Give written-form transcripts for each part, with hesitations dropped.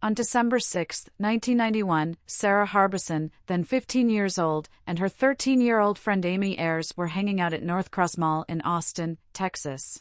On December 6, 1991, Sarah Harbison, then 15 years old, and her 13-year-old friend Amy Ayers were hanging out at Northcross Mall in Austin, Texas.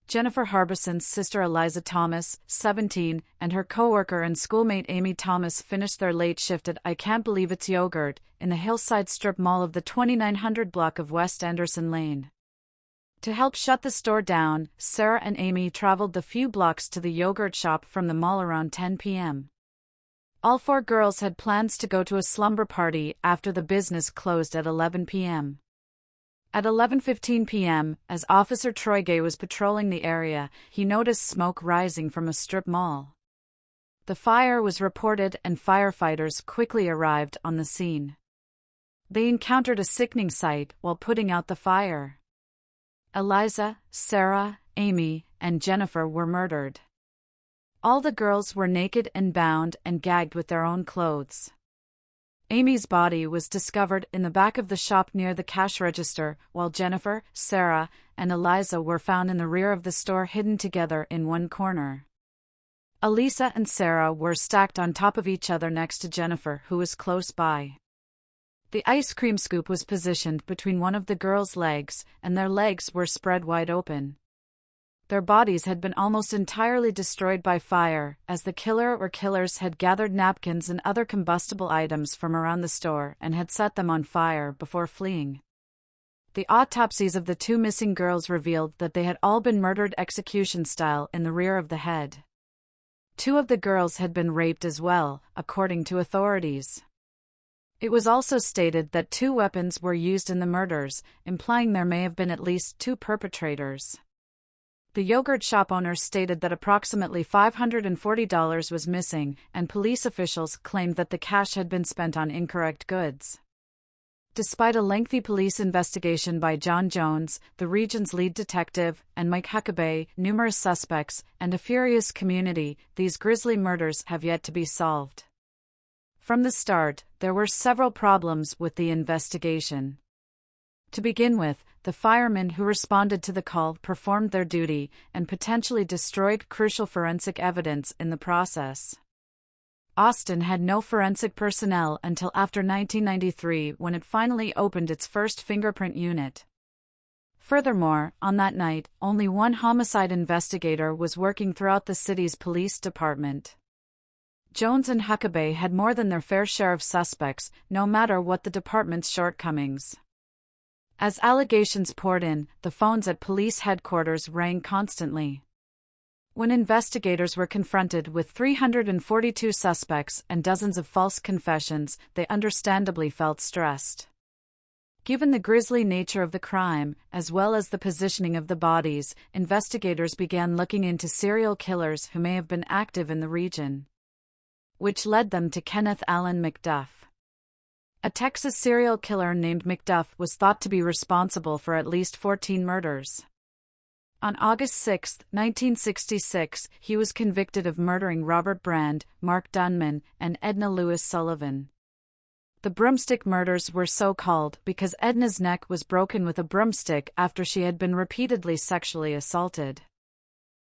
Jennifer Harbison's sister Eliza Thomas, 17, and her coworker and schoolmate Amy Thomas finished their late shift at I Can't Believe It's Yogurt in the Hillside Strip Mall of the 2900 block of West Anderson Lane. To help shut the store down, Sarah and Amy traveled the few blocks to the yogurt shop from the mall around 10 p.m. All four girls had plans to go to a slumber party after the business closed at 11 p.m. At 11:15 p.m., as Officer Troy Gay was patrolling the area, he noticed smoke rising from a strip mall. The fire was reported and firefighters quickly arrived on the scene. They encountered a sickening sight while putting out the fire. Eliza, Sarah, Amy, and Jennifer were murdered. All the girls were naked and bound and gagged with their own clothes. Amy's body was discovered in the back of the shop near the cash register, while Jennifer, Sarah, and Eliza were found in the rear of the store hidden together in one corner. Eliza and Sarah were stacked on top of each other next to Jennifer, who was close by. The ice cream scoop was positioned between one of the girls' legs, and their legs were spread wide open. Their bodies had been almost entirely destroyed by fire, as the killer or killers had gathered napkins and other combustible items from around the store and had set them on fire before fleeing. The autopsies of the two missing girls revealed that they had all been murdered execution-style in the rear of the head. Two of the girls had been raped as well, according to authorities. It was also stated that two weapons were used in the murders, implying there may have been at least two perpetrators. The yogurt shop owner stated that approximately $540 was missing, and police officials claimed that the cash had been spent on incorrect goods. Despite a lengthy police investigation by John Jones, the region's lead detective, and Mike Huckabee, numerous suspects, and a furious community, these grisly murders have yet to be solved. From the start, there were several problems with the investigation. To begin with, the firemen who responded to the call performed their duty and potentially destroyed crucial forensic evidence in the process. Austin had no forensic personnel until after 1993, when it finally opened its first fingerprint unit. Furthermore, on that night, only one homicide investigator was working throughout the city's police department. Jones and Huckabee had more than their fair share of suspects, no matter what the department's shortcomings. As allegations poured in, the phones at police headquarters rang constantly. When investigators were confronted with 342 suspects and dozens of false confessions, they understandably felt stressed. Given the grisly nature of the crime, as well as the positioning of the bodies, investigators began looking into serial killers who may have been active in the region, which led them to Kenneth Allen McDuff. A Texas serial killer named McDuff was thought to be responsible for at least 14 murders. On August 6, 1966, he was convicted of murdering Robert Brand, Mark Dunman, and Edna Lewis Sullivan. The broomstick murders were so called because Edna's neck was broken with a broomstick after she had been repeatedly sexually assaulted.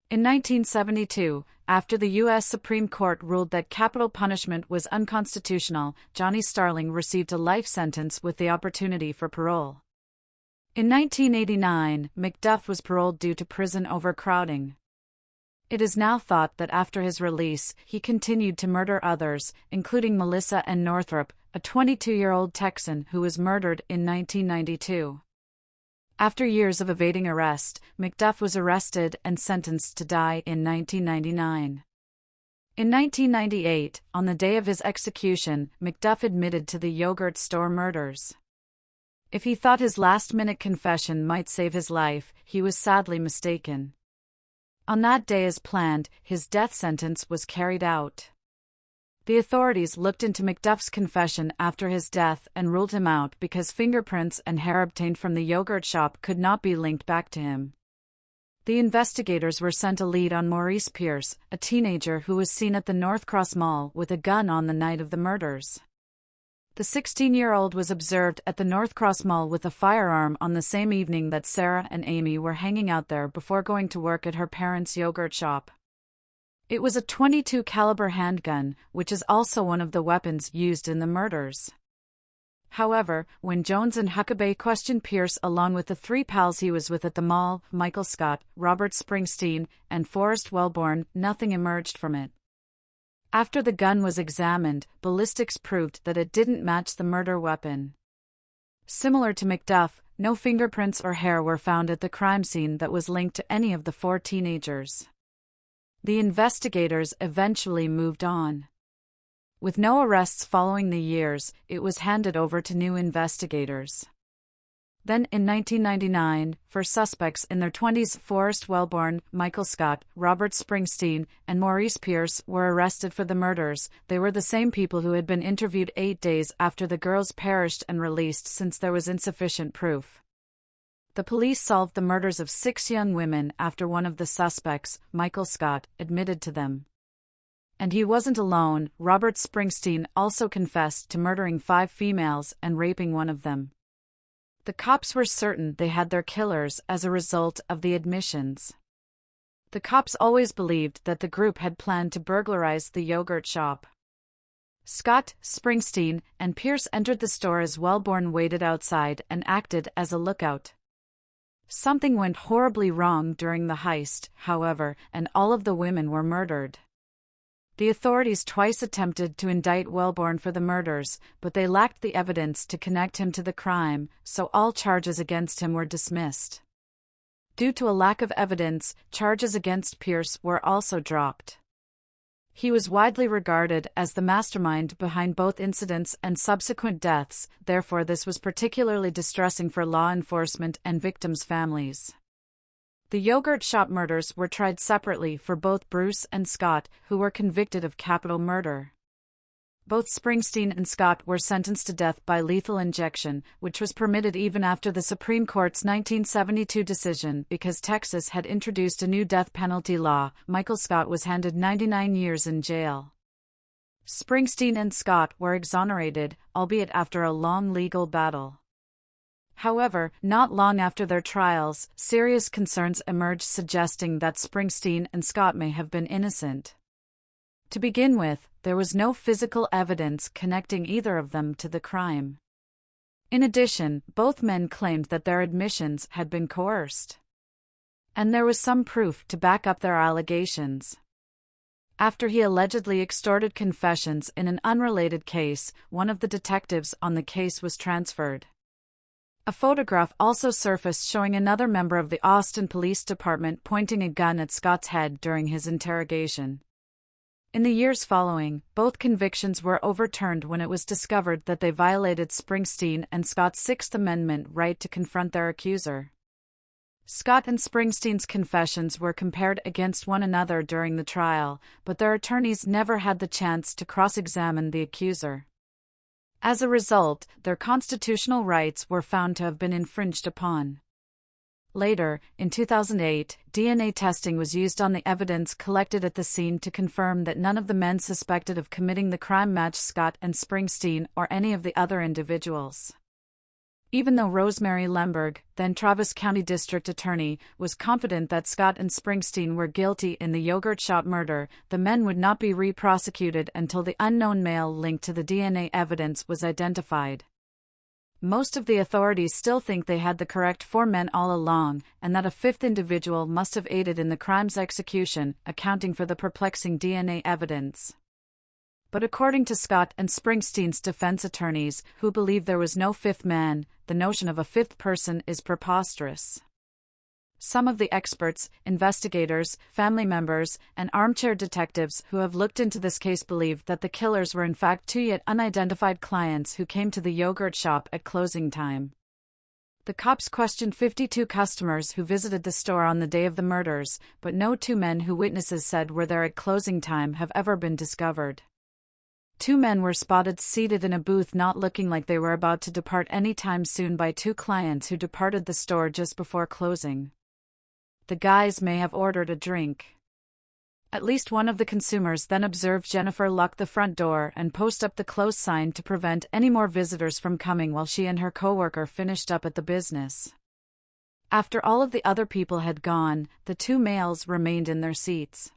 In 1972, after the U.S. Supreme Court ruled that capital punishment was unconstitutional, Johnny Starling received a life sentence with the opportunity for parole. In 1989, McDuff was paroled due to prison overcrowding. It is now thought that after his release, he continued to murder others, including Melissa Ann Northrup, a 22-year-old Texan who was murdered in 1992. After years of evading arrest, McDuff was arrested and sentenced to die in 1999. In 1998, on the day of his execution, McDuff admitted to the yogurt store murders. If he thought his last-minute confession might save his life, he was sadly mistaken. On that day as planned, his death sentence was carried out. The authorities looked into McDuff's confession after his death and ruled him out because fingerprints and hair obtained from the yogurt shop could not be linked back to him. The investigators were sent a lead on Maurice Pierce, a teenager who was seen at the Northcross Mall with a gun on the night of the murders. The 16-year-old was observed at the Northcross Mall with a firearm on the same evening that Sarah and Amy were hanging out there before going to work at her parents' yogurt shop. It was a .22 caliber handgun, which is also one of the weapons used in the murders. However, when Jones and Huckabee questioned Pierce along with the three pals he was with at the mall, Michael Scott, Robert Springsteen, and Forrest Wellborn, nothing emerged from it. After the gun was examined, ballistics proved that it didn't match the murder weapon. Similar to McDuff, no fingerprints or hair were found at the crime scene that was linked to any of the four teenagers. The investigators eventually moved on. With no arrests following the years, it was handed over to new investigators. Then, in 1999, four suspects in their 20s, Forrest Wellborn, Michael Scott, Robert Springsteen, and Maurice Pierce, were arrested for the murders. They were the same people who had been interviewed 8 days after the girls perished and released since there was insufficient proof. The police solved the murders of 6 young women after one of the suspects, Michael Scott, admitted to them. And he wasn't alone. Robert Springsteen also confessed to murdering 5 females and raping one of them. The cops were certain they had their killers as a result of the admissions. The cops always believed that the group had planned to burglarize the yogurt shop. Scott, Springsteen, and Pierce entered the store as Wellborn waited outside and acted as a lookout. Something went horribly wrong during the heist, however, and all of the women were murdered. The authorities twice attempted to indict Wellborn for the murders, but they lacked the evidence to connect him to the crime, so all charges against him were dismissed. Due to a lack of evidence, charges against Pierce were also dropped. He was widely regarded as the mastermind behind both incidents and subsequent deaths, therefore this was particularly distressing for law enforcement and victims' families. The yogurt shop murders were tried separately for both Bruce and Scott, who were convicted of capital murder. Both Springsteen and Scott were sentenced to death by lethal injection, which was permitted even after the Supreme Court's 1972 decision because Texas had introduced a new death penalty law. Michael Scott was handed 99 years in jail. Springsteen and Scott were exonerated, albeit after a long legal battle. However, not long after their trials, serious concerns emerged suggesting that Springsteen and Scott may have been innocent. To begin with, there was no physical evidence connecting either of them to the crime. In addition, both men claimed that their admissions had been coerced. And there was some proof to back up their allegations. After he allegedly extorted confessions in an unrelated case, one of the detectives on the case was transferred. A photograph also surfaced showing another member of the Austin Police Department pointing a gun at Scott's head during his interrogation. In the years following, both convictions were overturned when it was discovered that they violated Springsteen and Scott's Sixth Amendment right to confront their accuser. Scott and Springsteen's confessions were compared against one another during the trial, but their attorneys never had the chance to cross-examine the accuser. As a result, their constitutional rights were found to have been infringed upon. Later, in 2008, DNA testing was used on the evidence collected at the scene to confirm that none of the men suspected of committing the crime matched Scott and Springsteen or any of the other individuals. Even though Rosemary Lemberg, then Travis County District Attorney, was confident that Scott and Springsteen were guilty in the yogurt shop murder, the men would not be re-prosecuted until the unknown male linked to the DNA evidence was identified. Most of the authorities still think they had the correct 4 men all along, and that a 5th individual must have aided in the crime's execution, accounting for the perplexing DNA evidence. But according to Scott and Springsteen's defense attorneys, who believe there was no 5th man, the notion of a 5th person is preposterous. Some of the experts, investigators, family members, and armchair detectives who have looked into this case believe that the killers were in fact 2 yet unidentified clients who came to the yogurt shop at closing time. The cops questioned 52 customers who visited the store on the day of the murders, but no 2 men who witnesses said were there at closing time have ever been discovered. 2 men were spotted seated in a booth not looking like they were about to depart anytime soon by 2 clients who departed the store just before closing. The guys may have ordered a drink. At least one of the consumers then observed Jennifer lock the front door and post up the close sign to prevent any more visitors from coming while she and her coworker finished up at the business. After all of the other people had gone, the 2 males remained in their seats.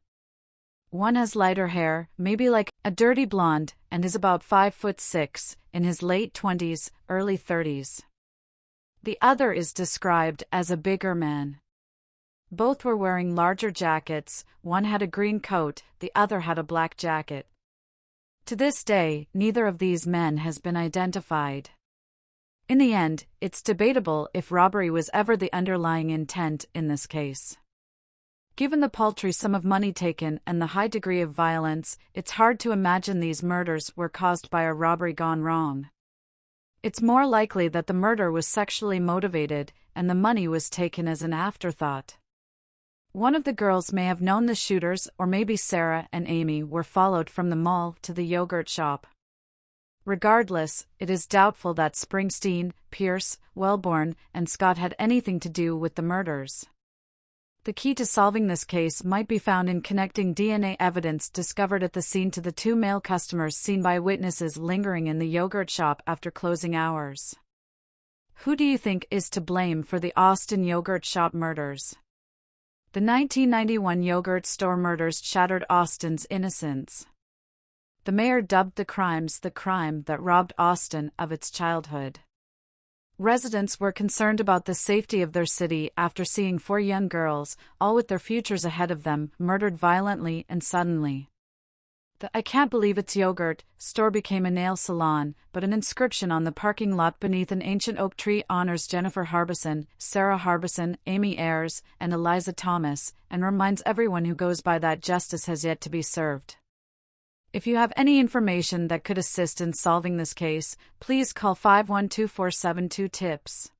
One has lighter hair, maybe like a dirty blonde, and is about 5'6", in his late 20s, early 30s. The other is described as a bigger man. Both were wearing larger jackets, one had a green coat, the other had a black jacket. To this day, neither of these men has been identified. In the end, it's debatable if robbery was ever the underlying intent in this case. Given the paltry sum of money taken and the high degree of violence, it's hard to imagine these murders were caused by a robbery gone wrong. It's more likely that the murder was sexually motivated and the money was taken as an afterthought. One of the girls may have known the shooters, or maybe Sarah and Amy were followed from the mall to the yogurt shop. Regardless, it is doubtful that Springsteen, Pierce, Wellborn, and Scott had anything to do with the murders. The key to solving this case might be found in connecting DNA evidence discovered at the scene to the two male customers seen by witnesses lingering in the yogurt shop after closing hours. Who do you think is to blame for the Austin yogurt shop murders? The 1991 yogurt store murders shattered Austin's innocence. The mayor dubbed the crimes the crime that robbed Austin of its childhood. Residents were concerned about the safety of their city after seeing 4 young girls, all with their futures ahead of them, murdered violently and suddenly. The "I can't believe it's yogurt" store became a nail salon, but an inscription on the parking lot beneath an ancient oak tree honors Jennifer Harbison, Sarah Harbison, Amy Ayers, and Eliza Thomas, and reminds everyone who goes by that justice has yet to be served. If you have any information that could assist in solving this case, please call 512-472-TIPS.